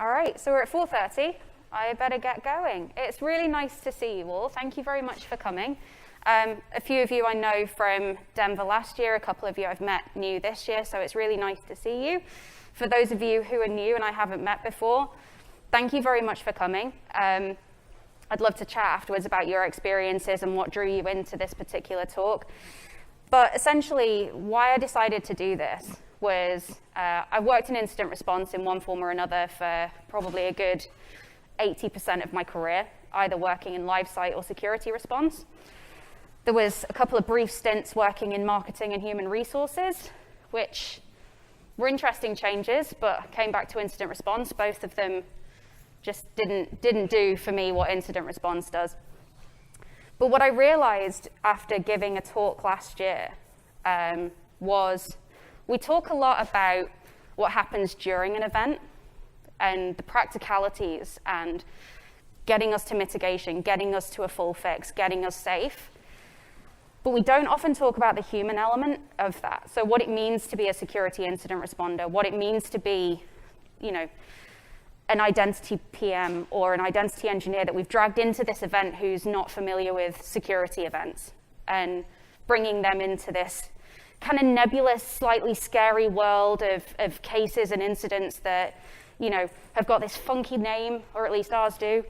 All right, so we're at 4:30. I better get going. It's really nice to see you all. Thank you very much for coming. A few of you I know from Denver last year, a couple of you I've met new this year, so it's really nice to see you. For those of you who are new and I haven't met before, thank you very much for coming. I'd love to chat afterwards about your experiences and what drew you into this particular talk. But essentially, why I decided to do this was I've worked in incident response in one form or another for probably a good 80% of my career, either working in live site or security response. There was a couple of brief stints working in marketing and human resources, which were interesting changes, but came back to incident response. Both of them just didn't do for me what incident response does. But what I realized after giving a talk last year was we talk a lot about what happens during an event and the practicalities and getting us to mitigation, getting us to a full fix, getting us safe. But we don't often talk about the human element of that. So what it means to be a security incident responder, what it means to be, an identity PM or an identity engineer that we've dragged into this event who's not familiar with security events, and bringing them into this kind of nebulous, slightly scary world of cases and incidents that, have got this funky name, or at least ours do,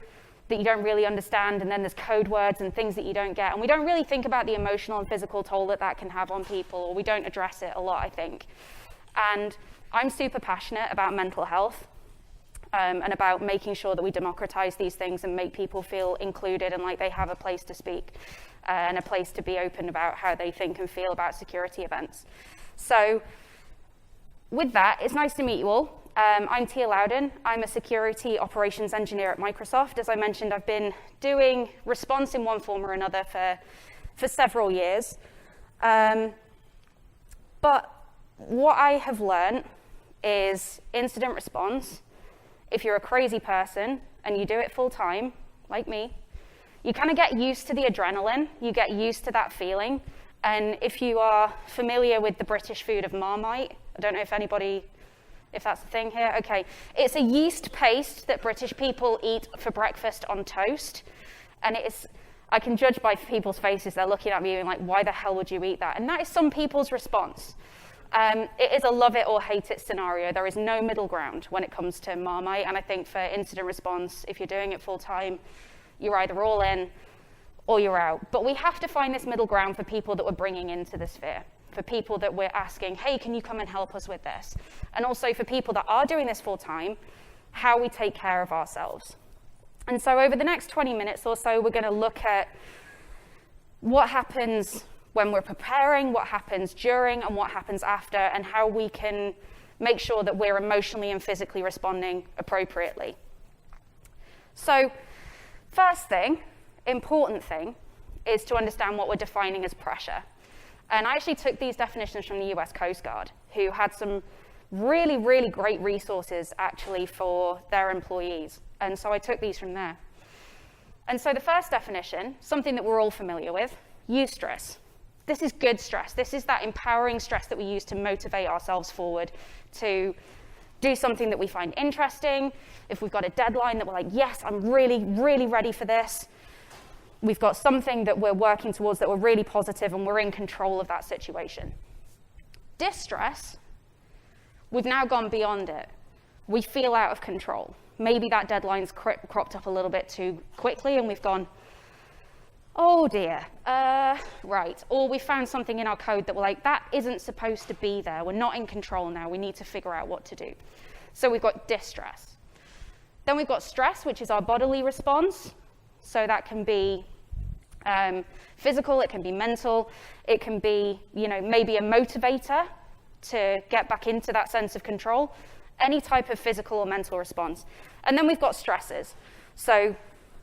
that you don't really understand, and then there's code words and things that you don't get. And we don't really think about the emotional and physical toll that can have on people, or we don't address it a lot, I think. And I'm super passionate about mental health and about making sure that we democratize these things and make people feel included and like they have a place to speak and a place to be open about how they think and feel about security events. So with that, it's nice to meet you all. I'm Tia Louden. I'm a security operations engineer at Microsoft. As I mentioned, I've been doing response in one form or another for several years. But what I have learned is incident response, if you're a crazy person and you do it full time, like me, you kind of get used to the adrenaline, you get used to that feeling. And if you are familiar with the British food of Marmite, I don't know if that's the thing here. Okay, it's a yeast paste that British people eat for breakfast on toast. And I can judge by people's faces, they're looking at me and like, why the hell would you eat that? And that is some people's response. It is a love it or hate it scenario. There is no middle ground when it comes to Marmite. And I think for incident response, if you're doing it full time, you're either all in or you're out. But we have to find this middle ground for people that we're bringing into the sphere, for people that we're asking, hey, can you come and help us with this? And also for people that are doing this full time, how we take care of ourselves. And so over the next 20 minutes or so, we're going to look at what happens when we're preparing, what happens during, and what happens after, and how we can make sure that we're emotionally and physically responding appropriately. So first thing, important thing, is to understand what we're defining as pressure. And I actually took these definitions from the US Coast Guard, who had some really, really great resources actually for their employees. And so I took these from there. And so the first definition, something that we're all familiar with, eustress. This is good stress. This is that empowering stress that we use to motivate ourselves forward, to do something that we find interesting. If we've got a deadline that we're like, yes, I'm really, really ready for this. We've got something that we're working towards that we're really positive and we're in control of that situation. Distress, we've now gone beyond it. We feel out of control. Maybe that deadline's cropped up a little bit too quickly and we've gone, oh dear, right. Or we found something in our code that we're like, that isn't supposed to be there. We're not in control now. We need to figure out what to do. So we've got distress. Then we've got stress, which is our bodily response. So that can be physical, it can be mental, it can be, maybe a motivator to get back into that sense of control, any type of physical or mental response. And then we've got stresses. So,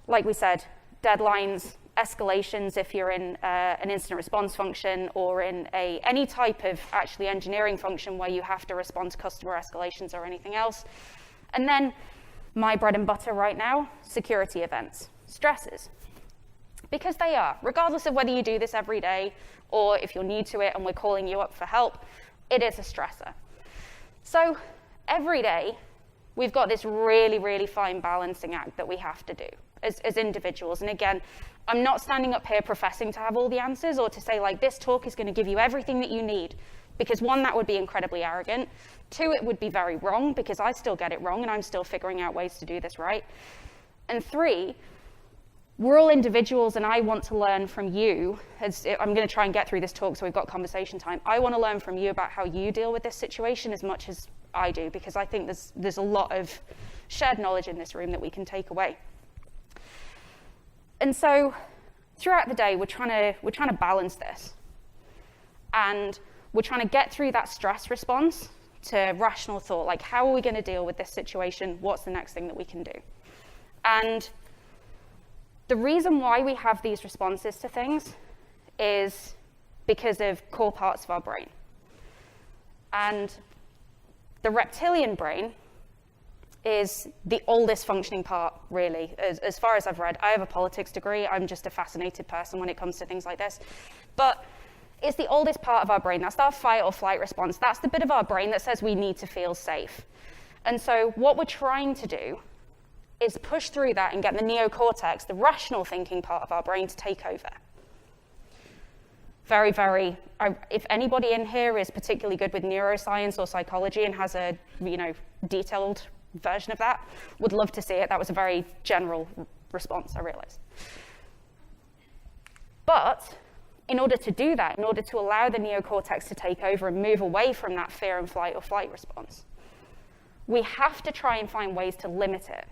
like we said, deadlines, escalations if you're in an incident response function or in any type of actually engineering function where you have to respond to customer escalations or anything else. And then my bread and butter right now, security events, stresses. Because they are, regardless of whether you do this every day or if you're new to it and we're calling you up for help, it is a stressor. So every day We've got this really, really fine balancing act that we have to do as individuals. And again, I'm not standing up here professing to have all the answers or to say, like, this talk is going to give you everything that you need. Because one, that would be incredibly arrogant. Two, it would be very wrong because I still get it wrong and I'm still figuring out ways to do this right. And three, we're all individuals and I want to learn from you. I'm going to try and get through this talk so we've got conversation time. I want to learn from you about how you deal with this situation as much as I do, because I think there's a lot of shared knowledge in this room that we can take away. And so throughout the day, we're trying to balance this. And we're trying to get through that stress response to rational thought, like how are we going to deal with this situation? What's the next thing that we can do? And the reason why we have these responses to things is because of core parts of our brain. And the reptilian brain is the oldest functioning part, really, as far as I've read. I have a politics degree. I'm just a fascinated person when it comes to things like this. But it's the oldest part of our brain. That's our fight or flight response. That's the bit of our brain that says we need to feel safe. And so what we're trying to do is push through that and get the neocortex, the rational thinking part of our brain, to take over. Very, very, if anybody in here is particularly good with neuroscience or psychology and has a, detailed version of that, would love to see it. That was a very general response, I realize. But in order to do that, in order to allow the neocortex to take over and move away from that fear and flight or flight response, we have to try and find ways to limit it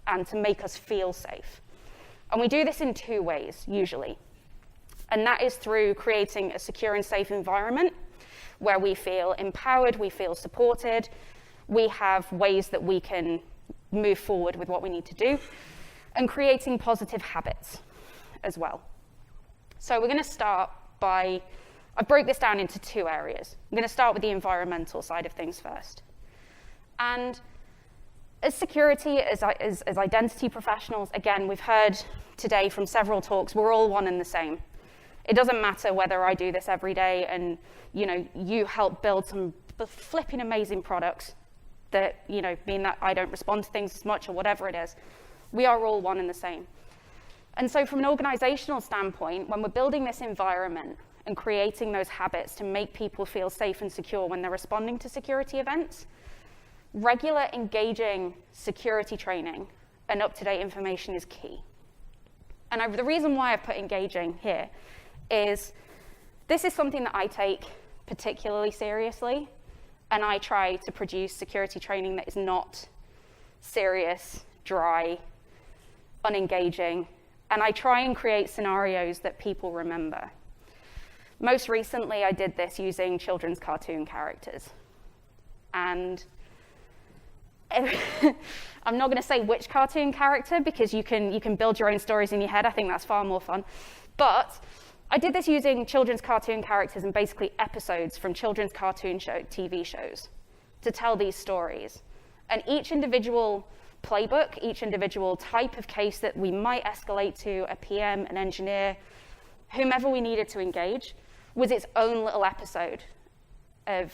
and to make us feel safe. And we do this in two ways, usually. And that is through creating a secure and safe environment where we feel empowered, we feel supported, we have ways that we can move forward with what we need to do, and creating positive habits as well. So we're going to start by, I broke this down into two areas. I'm going to start with the environmental side of things first. And as security, as identity professionals, again, we've heard today from several talks, we're all one and the same. It doesn't matter whether I do this every day and, you help build some flipping amazing products that, mean that I don't respond to things as much or whatever it is. We are all one and the same. And so from an organizational standpoint, when we're building this environment and creating those habits to make people feel safe and secure when they're responding to security events, regular engaging security training and up-to-date information is key. And the reason why I've put engaging here is this is something that I take particularly seriously, and I try to produce security training that is not serious, dry, unengaging, and I try and create scenarios that people remember. Most recently, I did this using children's cartoon characters. And I'm not going to say which cartoon character because you can build your own stories in your head. I think that's far more fun. But I did this using children's cartoon characters and basically episodes from children's cartoon TV shows to tell these stories. And each individual playbook, each individual type of case that we might escalate to a PM, an engineer, whomever we needed to engage, was its own little episode of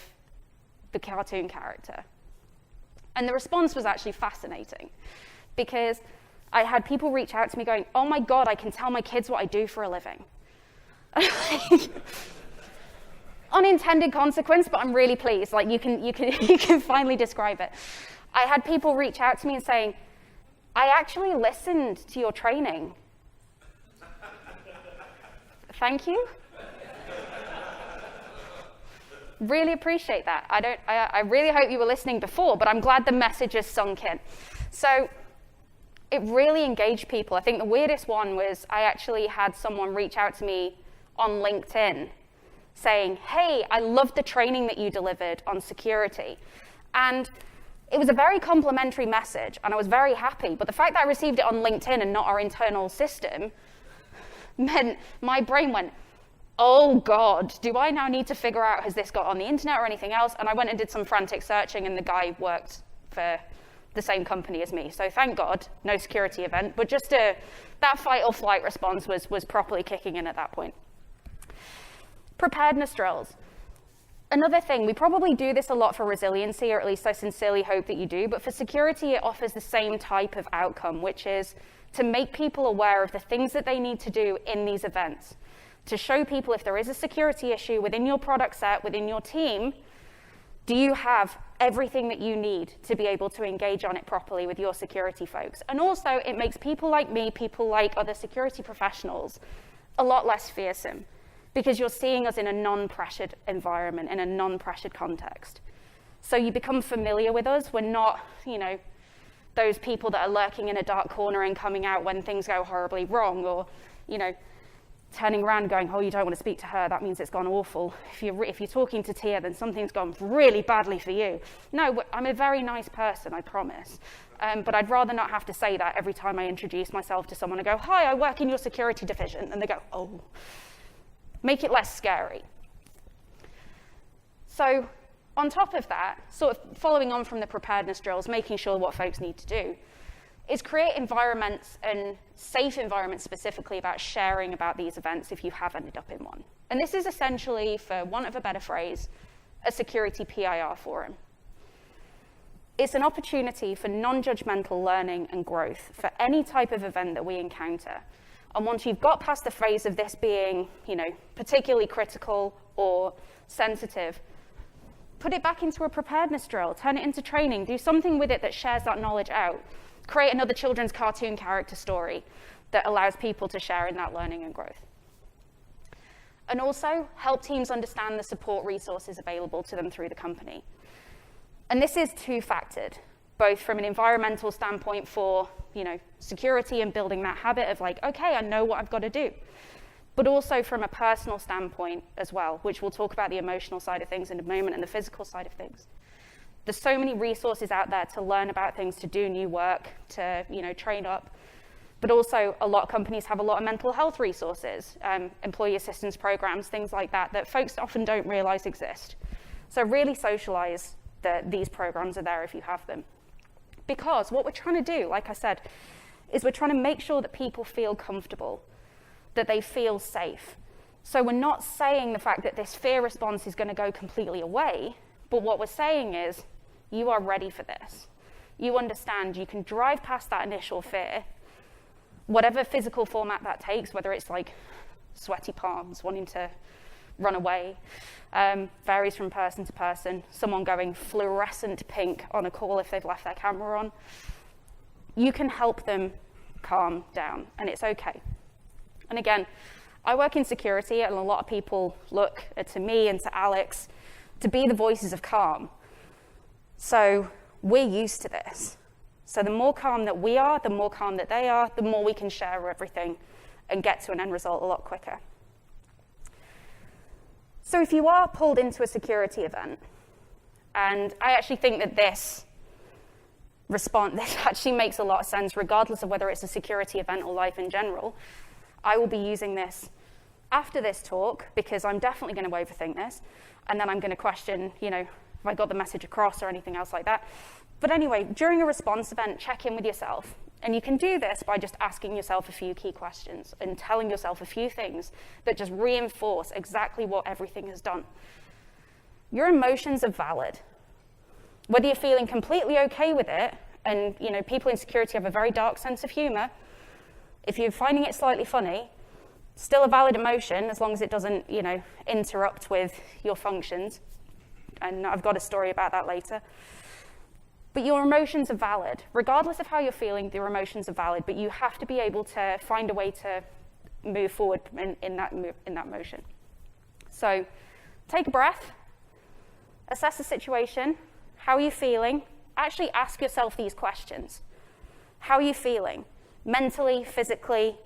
the cartoon character. And the response was actually fascinating because I had people reach out to me going, oh my God, I can tell my kids what I do for a living. Unintended consequence, but I'm really pleased. Like you can finally describe it. I had people reach out to me and saying, I actually listened to your training. Thank you. Really appreciate that. I really hope you were listening before, but I'm glad the message has sunk in. So it really engaged people. I think the weirdest one was I actually had someone reach out to me on LinkedIn saying, hey, I loved the training that you delivered on security. And it was a very complimentary message, and I was very happy. But the fact that I received it on LinkedIn and not our internal system meant my brain went, oh God, do I now need to figure out, has this got on the internet or anything else? And I went and did some frantic searching, and the guy worked for the same company as me. So thank God, no security event. But just that fight or flight response was properly kicking in at that point. Preparedness drills. Another thing, we probably do this a lot for resiliency, or at least I sincerely hope that you do, but for security, it offers the same type of outcome, which is to make people aware of the things that they need to do in these events, to show people if there is a security issue within your product set, within your team, do you have everything that you need to be able to engage on it properly with your security folks? And also, it makes people like me, people like other security professionals, a lot less fearsome, because you're seeing us in a non-pressured environment, in a non-pressured context. So you become familiar with us. We're not, those people that are lurking in a dark corner and coming out when things go horribly wrong, or, turning around and going, oh, you don't want to speak to her, that means it's gone awful. If you're talking to Tia, then something's gone really badly for you. No, I'm a very nice person, I promise. But I'd rather not have to say that every time I introduce myself to someone and go, hi, I work in your security division. And they go, oh. Make it less scary. So on top of that, sort of following on from the preparedness drills, making sure what folks need to do, is create environments, and safe environments specifically, about sharing about these events if you have ended up in one. And this is essentially, for want of a better phrase, a security PIR forum. It's an opportunity for non-judgmental learning and growth for any type of event that we encounter. And once you've got past the phase of this being, particularly critical or sensitive, put it back into a preparedness drill, turn it into training, do something with it that shares that knowledge out. Create another children's cartoon character story that allows people to share in that learning and growth. And also, help teams understand the support resources available to them through the company. And this is two-factored, both from an environmental standpoint for, security and building that habit of okay, I know what I've got to do, but also from a personal standpoint as well, which we'll talk about the emotional side of things in a moment and the physical side of things. There's so many resources out there to learn about things, to do new work, to train up. But also, a lot of companies have a lot of mental health resources, employee assistance programs, things like that, that folks often don't realize exist. So really socialize that these programs are there if you have them. Because what we're trying to do, like I said, is we're trying to make sure that people feel comfortable, that they feel safe. So we're not saying the fact that this fear response is going to go completely away, but what we're saying is, you are ready for this. You understand you can drive past that initial fear, whatever physical format that takes, whether it's sweaty palms, wanting to run away, varies from person to person, someone going fluorescent pink on a call if they've left their camera on. You can help them calm down, and it's okay. And again, I work in security, and a lot of people look to me and to Alex to be the voices of calm. So we're used to this. So the more calm that we are, the more calm that they are, the more we can share everything and get to an end result a lot quicker. So if you are pulled into a security event, and I actually think that this actually makes a lot of sense regardless of whether it's a security event or life in general, I will be using this after this talk because I'm definitely going to overthink this, and then I'm going to question, if I got the message across or anything else like that. But anyway, during a response event, check in with yourself. And you can do this by just asking yourself a few key questions and telling yourself a few things that just reinforce exactly what everything has done. Your emotions are valid. Whether you're feeling completely okay with it, and people in security have a very dark sense of humor, if you're finding it slightly funny, still a valid emotion as long as it doesn't, interrupt with your functions. And I've got a story about that later. But your emotions are valid. Regardless of how you're feeling, your emotions are valid, but you have to be able to find a way to move forward in that motion. So take a breath, assess the situation. How are you feeling? Actually ask yourself these questions. How are you feeling? Mentally, physically,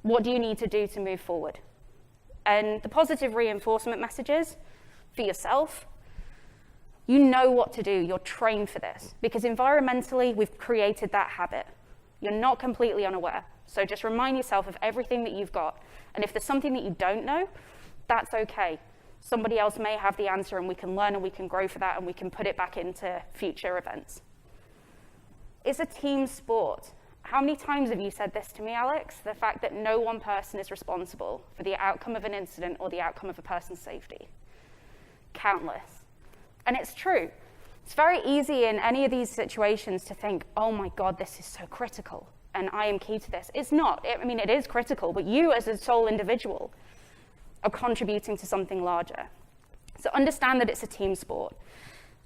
what do you need to do to move forward? And the positive reinforcement messages for yourself, you know what to do. You're trained for this because environmentally, we've created that habit. You're not completely unaware. So just remind yourself of everything that you've got. And if there's something that you don't know, that's okay. Somebody else may have the answer, and we can learn and we can grow for that, and we can put it back into future events. It's a team sport. How many times have you said this to me, Alex? The fact that no one person is responsible for the outcome of an incident or the outcome of a person's safety. Countless. And it's true. It's very easy in any of these situations to think, oh my God, this is so critical, and I am key to this. It's not. I mean, it is critical, but you as a sole individual are contributing to something larger. So understand that it's a team sport.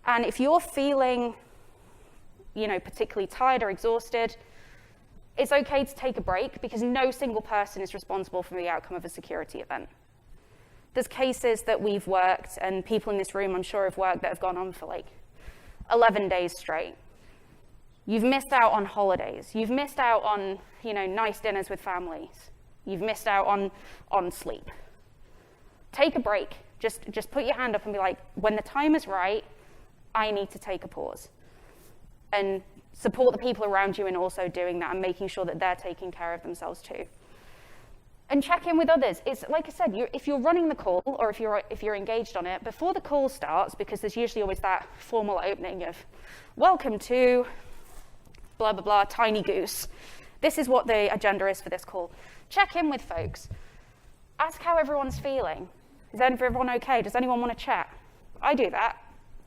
And if you're feeling, particularly tired or exhausted, it's okay to take a break, because no single person is responsible for the outcome of a security event. There's cases that we've worked, and people in this room I'm sure have worked, that have gone on for 11 days straight. You've missed out on holidays. You've missed out on, nice dinners with families. You've missed out on sleep. Take a break. Just put your hand up and be like, when the time is right, I need to take a pause. And support the people around you in also doing that and making sure that they're taking care of themselves too. And check in with others. It's like I said, if you're running the call, or if you're engaged on it, before the call starts, because there's usually always that formal opening of, welcome to blah, blah, blah, tiny goose. This is what the agenda is for this call. Check in with folks. Ask how everyone's feeling. Is everyone okay? Does anyone want to chat? I do that.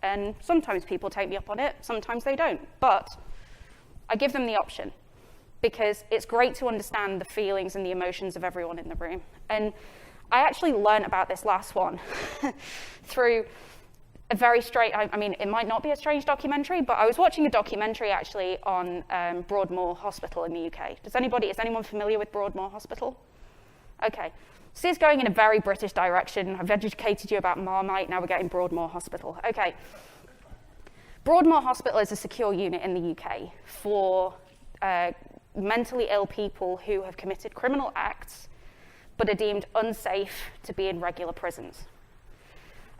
And sometimes people take me up on it, sometimes they don't. But I give them the option, because it's great to understand the feelings and the emotions of everyone in the room. And I actually learned about this last one through a very it might not be a strange documentary, but I was watching a documentary actually on Broadmoor Hospital in the UK. Is anyone familiar with Broadmoor Hospital? Okay. So this is going in a very British direction. I've educated you about Marmite, now we're getting Broadmoor Hospital. Okay. Broadmoor Hospital is a secure unit in the UK for mentally ill people who have committed criminal acts but are deemed unsafe to be in regular prisons.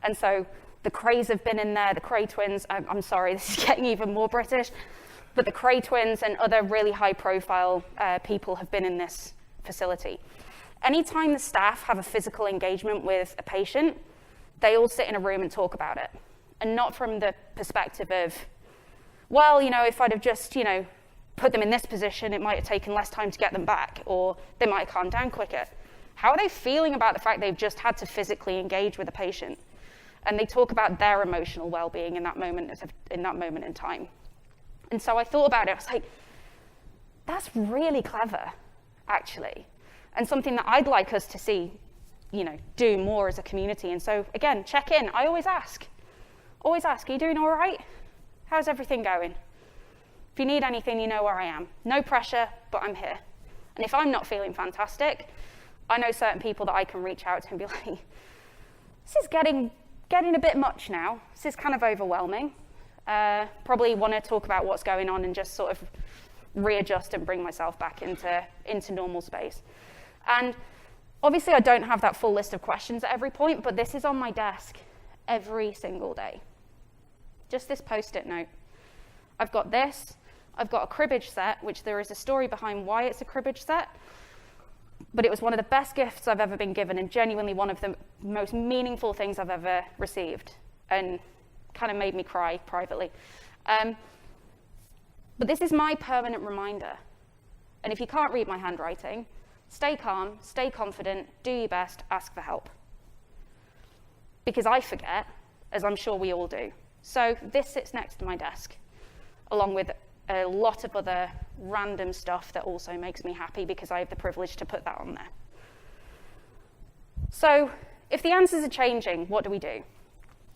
And so the Krays have been in there, the Kray twins, I'm sorry, this is getting even more British, but the Kray twins and other really high-profile people have been in this facility. Anytime the staff have a physical engagement with a patient, they all sit in a room and talk about it. And not from the perspective of, well, if I'd have just, put them in this position, it might have taken less time to get them back, or they might have calmed down quicker. How are they feeling about the fact they've just had to physically engage with a patient? And they talk about their emotional well-being in that moment in time. And so I thought about it. I was like, that's really clever, actually, and something that I'd like us to see, do more as a community. And so again, check in. I always ask. Are you doing all right? How's everything going? If you need anything, you know where I am. No pressure, but I'm here. And if I'm not feeling fantastic, I know certain people that I can reach out to and be like, this is getting a bit much now. This is kind of overwhelming. Probably want to talk about what's going on and just sort of readjust and bring myself back into normal space. And obviously I don't have that full list of questions at every point, but this is on my desk every single day. Just this post-it note. I've got this. I've got a cribbage set, which there is a story behind why it's a cribbage set. But it was one of the best gifts I've ever been given, and genuinely one of the most meaningful things I've ever received, and kind of made me cry privately. But this is my permanent reminder. And if you can't read my handwriting, stay calm, stay confident, do your best, ask for help. Because I forget, as I'm sure we all do. So this sits next to my desk, along with a lot of other random stuff that also makes me happy because I have the privilege to put that on there. So if the answers are changing, what do we do?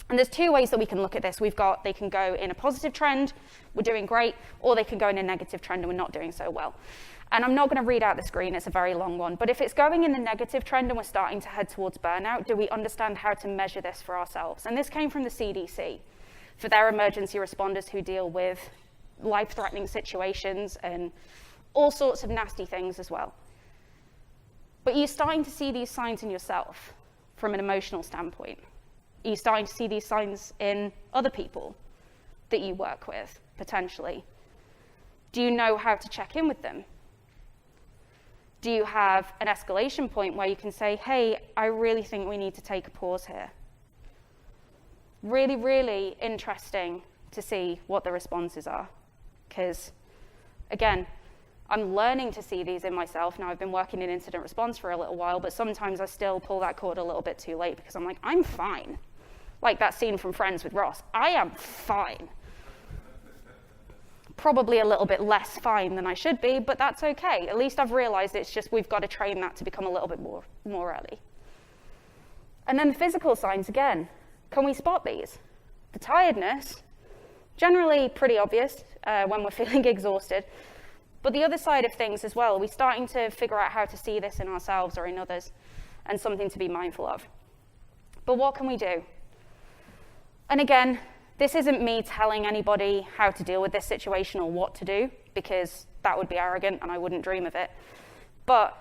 And there's two ways that we can look at this. They can go in a positive trend, we're doing great, or they can go in a negative trend and we're not doing so well. And I'm not going to read out the screen, it's a very long one, but if it's going in the negative trend and we're starting to head towards burnout, do we understand how to measure this for ourselves? And this came from the CDC, for their emergency responders who deal with life-threatening situations and all sorts of nasty things as well. But you're starting to see these signs in yourself from an emotional standpoint. Are you starting to see these signs in other people that you work with, potentially? Do you know how to check in with them? Do you have an escalation point where you can say, hey, I really think we need to take a pause here? Really, really interesting to see what the responses are. Because, again, I'm learning to see these in myself. Now, I've been working in incident response for a little while, but sometimes I still pull that cord a little bit too late because I'm like, I'm fine. Like that scene from Friends with Ross. I am fine. Probably a little bit less fine than I should be, but that's okay. At least I've realized it's just we've got to train that to become a little bit more early. And then the physical signs again. Can we spot these? The tiredness, generally pretty obvious when we're feeling exhausted. But the other side of things as well, are we starting to figure out how to see this in ourselves or in others, and something to be mindful of? But what can we do? And again, this isn't me telling anybody how to deal with this situation or what to do, because that would be arrogant and I wouldn't dream of it. But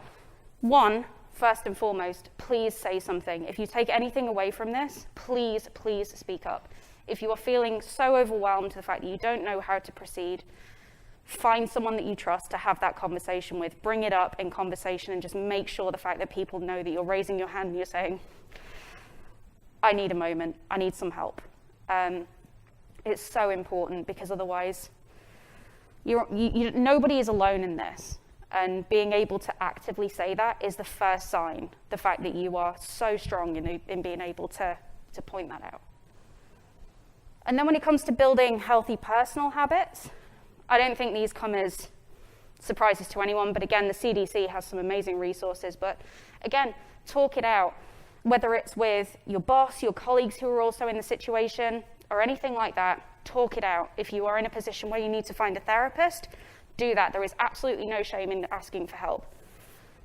one, first and foremost, please say something. If you take anything away from this, please, please speak up. If you are feeling so overwhelmed to the fact that you don't know how to proceed, find someone that you trust to have that conversation with. Bring it up in conversation and just make sure the fact that people know that you're raising your hand and you're saying, I need a moment, I need some help. It's so important, because otherwise nobody is alone in this. And being able to actively say that is the first sign, the fact that you are so strong in being able to point that out. And then when it comes to building healthy personal habits, I don't think these come as surprises to anyone, but again, the CDC has some amazing resources. But again, talk it out, whether it's with your boss, your colleagues who are also in the situation, or anything like that. Talk it out. If you are in a position where you need to find a therapist, do that. There is absolutely no shame in asking for help.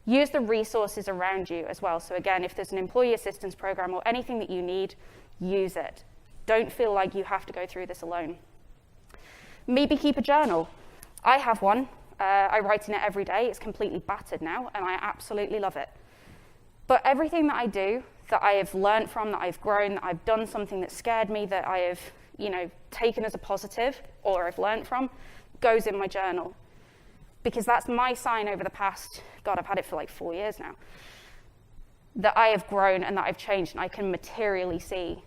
Use the resources around you as well. So again, if there's an employee assistance program or anything that you need, use it. Don't feel like you have to go through this alone. Maybe keep a journal. I have one. I write in it every day. It's completely battered now, and I absolutely love it. But everything that I do, that I have learned from, that I've grown, that I've done something that scared me, that I have, taken as a positive, or I've learned from, goes in my journal. Because that's my sign over the past, I've had it for like 4 years now, that I have grown and that I've changed, and I can materially see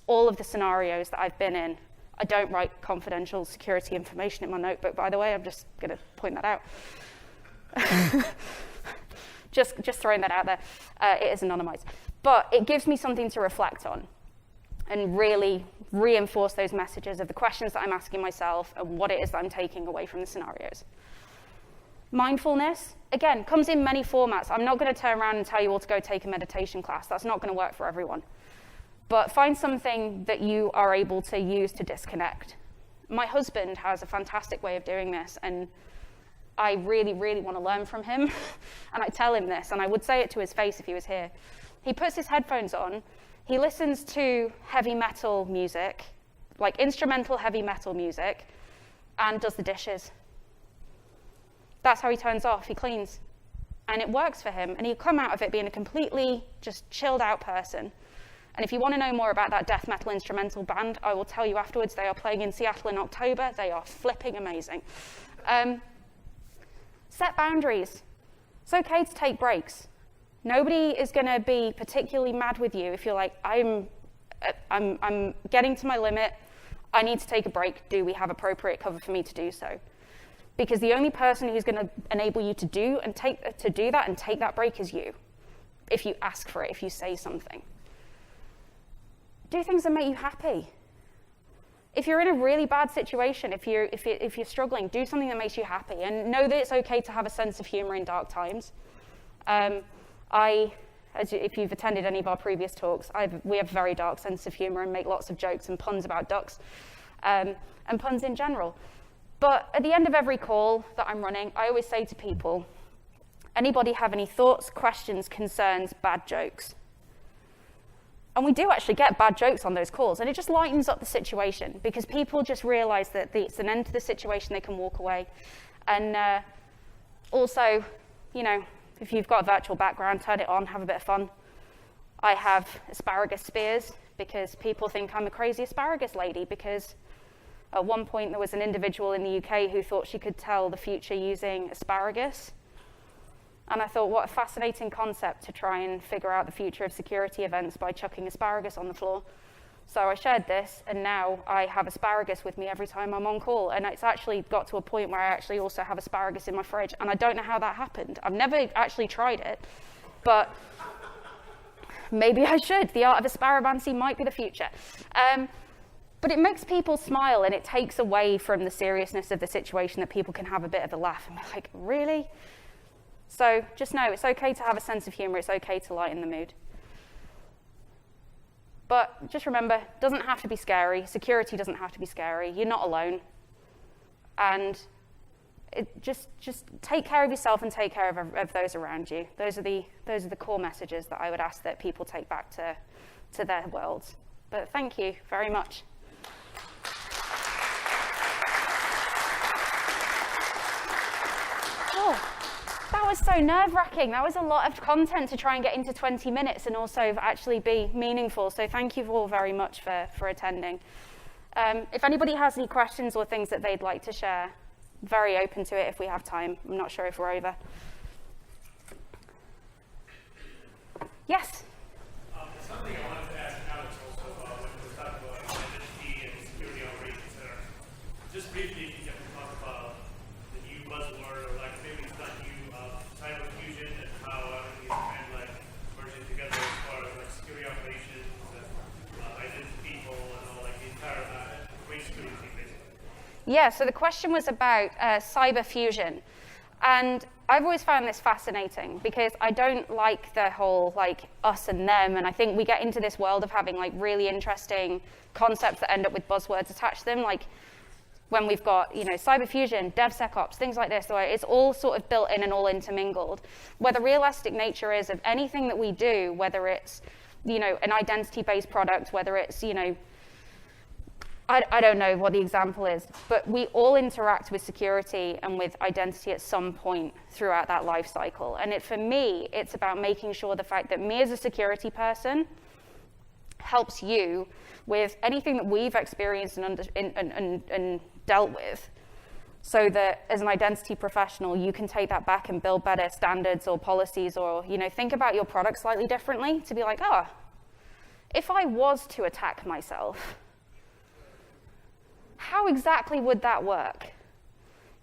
all of the scenarios that I've been in. I don't write confidential security information in my notebook, by the way. I'm just going to point that out. just throwing that out there. It is anonymized. But it gives me something to reflect on and really reinforce those messages of the questions that I'm asking myself and what it is that I'm taking away from the scenarios. Mindfulness, again, comes in many formats. I'm not going to turn around and tell you all to go take a meditation class. That's not going to work for everyone. But find something that you are able to use to disconnect. My husband has a fantastic way of doing this, and I really, really want to learn from him. And I tell him this, and I would say it to his face if he was here. He puts his headphones on, he listens to heavy metal music, like instrumental heavy metal music, and does the dishes. That's how he turns off, he cleans. And it works for him, and he'll come out of it being a completely just chilled out person. And if you want to know more about that death metal instrumental band, I will tell you afterwards. They are playing in Seattle in October. They are flipping amazing. Set boundaries. It's okay to take breaks. Nobody is going to be particularly mad with you if you're like, I'm getting to my limit. I need to take a break. Do we have appropriate cover for me to do so? Because the only person who's going to enable you to do that and take that break is you. If you ask for it, if you say something. Do things that make you happy. If you're in a really bad situation, if you're struggling, do something that makes you happy, and know that it's okay to have a sense of humor in dark times. If you've attended any of our previous talks, we have a very dark sense of humor and make lots of jokes and puns about ducks, and puns in general. But at the end of every call that I'm running, I always say to people, anybody have any thoughts, questions, concerns, bad jokes? And we do actually get bad jokes on those calls, and it just lightens up the situation because people just realize that it's an end to the situation, they can walk away. And also, if you've got a virtual background, turn it on, have a bit of fun. I have asparagus spears because people think I'm a crazy asparagus lady, because at one point there was an individual in the UK who thought she could tell the future using asparagus. And I thought, what a fascinating concept to try and figure out the future of security events by chucking asparagus on the floor. So I shared this, and now I have asparagus with me every time I'm on call. And it's actually got to a point where I actually also have asparagus in my fridge. And I don't know how that happened. I've never actually tried it. But maybe I should. The art of asparamancy might be the future. But it makes people smile, and it takes away from the seriousness of the situation that people can have a bit of a laugh and be like, really? So just know it's okay to have a sense of humor. It's okay to lighten the mood. But just remember, it doesn't have to be scary. Security doesn't have to be scary. You're not alone. And just take care of yourself and take care of those around you. Those are the core messages that I would ask that people take back to their worlds. But thank you very much. Oh, that was so nerve-wracking. That was a lot of content to try and get into 20 minutes and also actually be meaningful. So thank you all very much for attending. If anybody has any questions or things that they'd like to share, very open to it if we have time. I'm not sure if we're over. Yes? Something I wanted to ask Alex also when we were talking about identity and security operations center. Just briefly, if you can talk about the new buzzword, or like maybe it's not new, cyber fusion, and how these kind of like merging together as far as like security operations and identity people and all like the entire great security thing basically. Yeah, so the question was about cyber fusion. And I've always found this fascinating because I don't like the whole like us and them, and I think we get into this world of having like really interesting concepts that end up with buzzwords attached to them, like when we've got, cyber fusion, DevSecOps, things like this, so it's all sort of built in and all intermingled. Where the realistic nature is of anything that we do, whether it's, an identity-based product, whether it's, I don't know what the example is, but we all interact with security and with identity at some point throughout that life cycle. And for me, it's about making sure the fact that me as a security person helps you with anything that we've experienced and dealt with, so that as an identity professional, you can take that back and build better standards or policies, or think about your product slightly differently to be like, if I was to attack myself, how exactly would that work?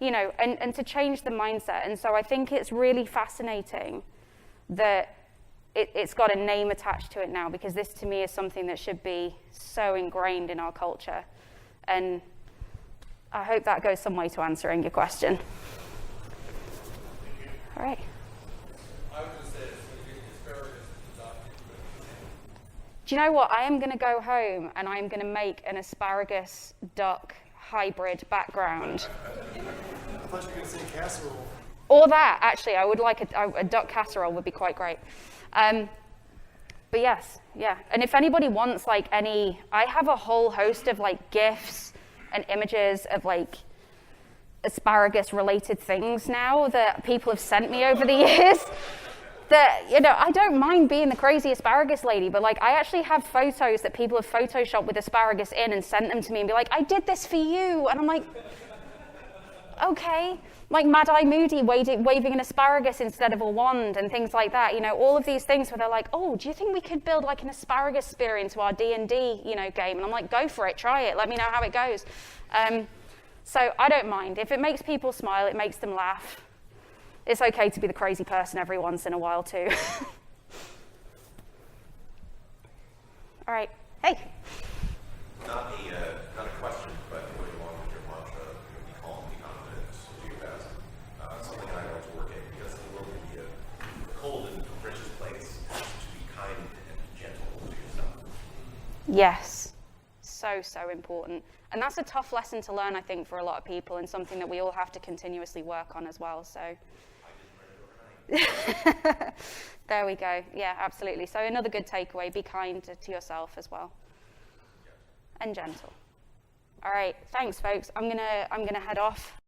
And to change the mindset. And so I think it's really fascinating that it's got a name attached to it now, because this to me is something that should be so ingrained in our culture. And I hope that goes some way to answering your question. All right. I would just say asparagus is not. Do you know what? I am going to go home and I'm going to make an asparagus duck hybrid background. I thought you were going to say casserole. Or that, actually. I would like a duck casserole would be quite great. But yes, yeah. And if anybody wants I have a whole host of GIFs and images of asparagus related things now that people have sent me over the years. That, I don't mind being the crazy asparagus lady, but I actually have photos that people have photoshopped with asparagus in and sent them to me and be like, I did this for you. And I'm like, okay. Mad Eye Moody waving an asparagus instead of a wand and things like that. All of these things where they're like, oh, do you think we could build an asparagus spear into our D&D, game? And I'm like, go for it, try it, let me know how it goes. So I don't mind. If it makes people smile, it makes them laugh. It's okay to be the crazy person every once in a while too. All right, hey. Not a question, but going along with your mantra, be calm, be confident, do your best. Something I like to work in, because the world can be a cold and capricious place, to be kind and gentle to yourself. Yes, so important. And that's a tough lesson to learn, I think, for a lot of people, and something that we all have to continuously work on as well. So there we go. Yeah, absolutely. So another good takeaway, be kind to yourself as well. And gentle. All right, thanks folks. I'm gonna head off.